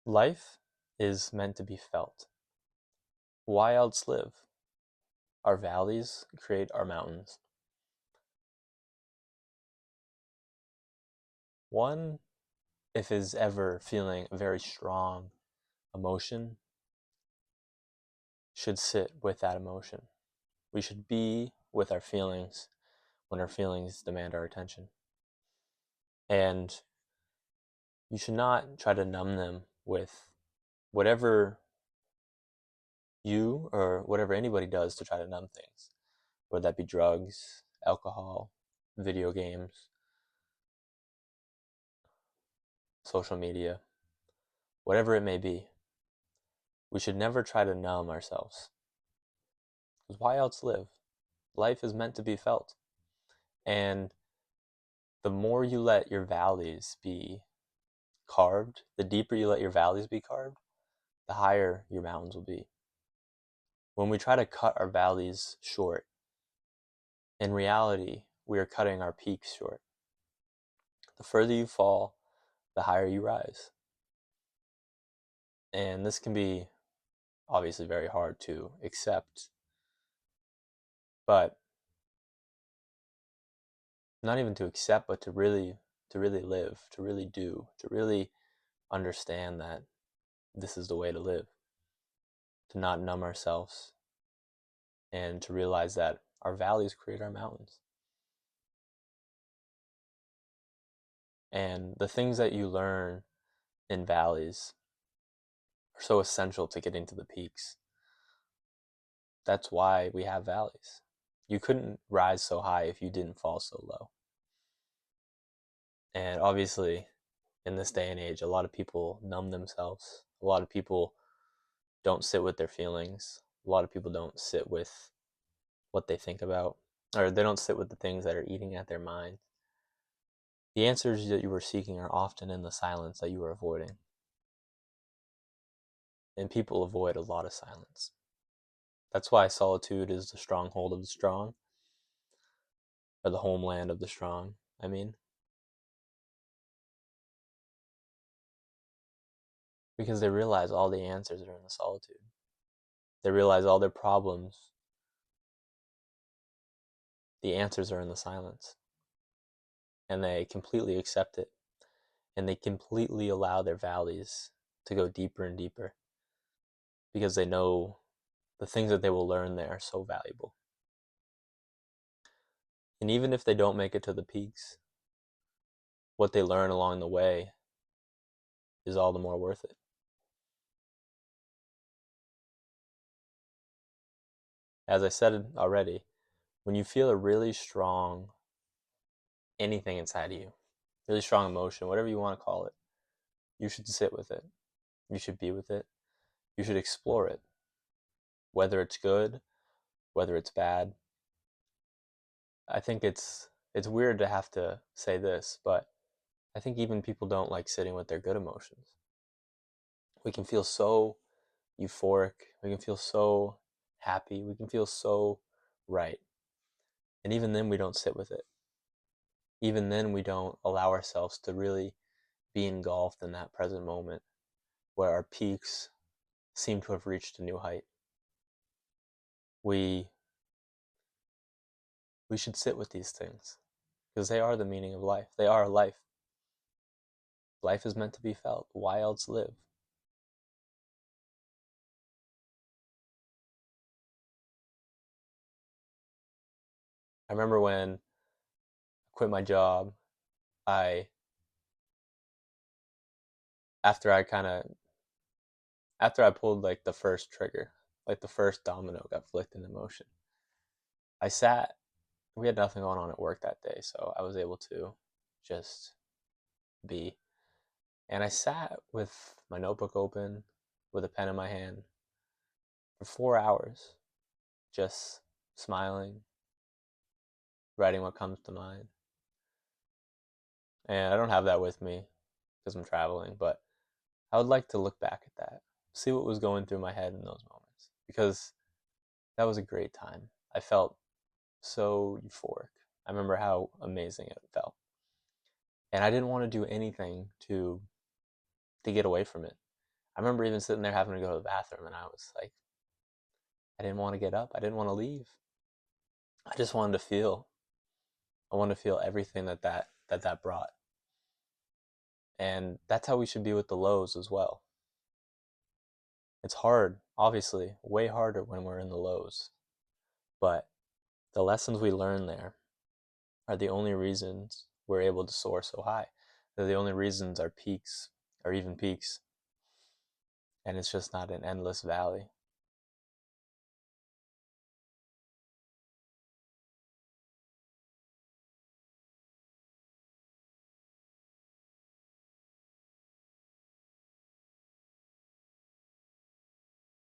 Life is meant to be felt. Why else live? Our valleys create our mountains. One, if is ever feeling a very strong emotion, should sit with that emotion. We should be with our feelings when our feelings demand our attention. And you should not try to numb them with whatever you or whatever anybody does to try to numb things, whether that be drugs, alcohol, video games, social media, whatever it may be. We should never try to numb ourselves. Because why else live? Life is meant to be felt. And the more you let your valleys be carved, the deeper you let your valleys be carved, the higher your mountains will be. When we try to cut our valleys short, in reality, we are cutting our peaks short. The further you fall, the higher you rise. And this can be obviously very hard to accept, but not even to accept, but to really live, to really do, to really understand that this is the way to live, to not numb ourselves, and to realize that our valleys create our mountains. And the things that you learn in valleys are so essential to getting to the peaks. That's why we have valleys. You couldn't rise so high if you didn't fall so low. And obviously, in this day and age, a lot of people numb themselves. A lot of people don't sit with their feelings. A lot of people don't sit with what they think about, or they don't sit with the things that are eating at their mind. The answers that you were seeking are often in the silence that you were avoiding. And people avoid a lot of silence. That's why solitude is the stronghold of the strong, or the homeland of the strong, I mean. Because they realize all the answers are in the solitude. They realize all their problems, the answers are in the silence. And they completely accept it. And they completely allow their valleys to go deeper and deeper. Because they know the things that they will learn there are so valuable. And even if they don't make it to the peaks, what they learn along the way is all the more worth it. As I said already, when you feel a really strong anything inside of you, really strong emotion, whatever you want to call it, you should sit with it. You should be with it. You should explore it. Whether it's good, whether it's bad. I think it's weird to have to say this, but I think even people don't like sitting with their good emotions. We can feel so euphoric. We can feel so happy. We can feel so right. And even then, we don't sit with it. Even then, we don't allow ourselves to really be engulfed in that present moment where our peaks seem to have reached a new height. We should sit with these things because they are the meaning of life. They are life. Life is meant to be felt. Why else live? I remember when I quit my job, I after I kind of after I pulled like the first trigger, like the first domino got flicked into motion. I sat. We had nothing going on at work that day, so I was able to just be. And I sat with my notebook open, with a pen in my hand, for 4 hours, just smiling, writing what comes to mind. And I don't have that with me because I'm traveling, but I would like to look back at that, see what was going through my head in those moments, because that was a great time. I felt so euphoric. I remember how amazing it felt. And I didn't want to do anything to get away from it. I remember even sitting there having to go to the bathroom, and I was like, I didn't want to get up. I didn't want to leave. I just wanted to feel. I wanted to feel everything that brought. And that's how we should be with the lows as well. It's hard, obviously, way harder when we're in the lows. But the lessons we learn there are the only reasons we're able to soar so high. They're the only reasons our peaks are even peaks. And it's just not an endless valley.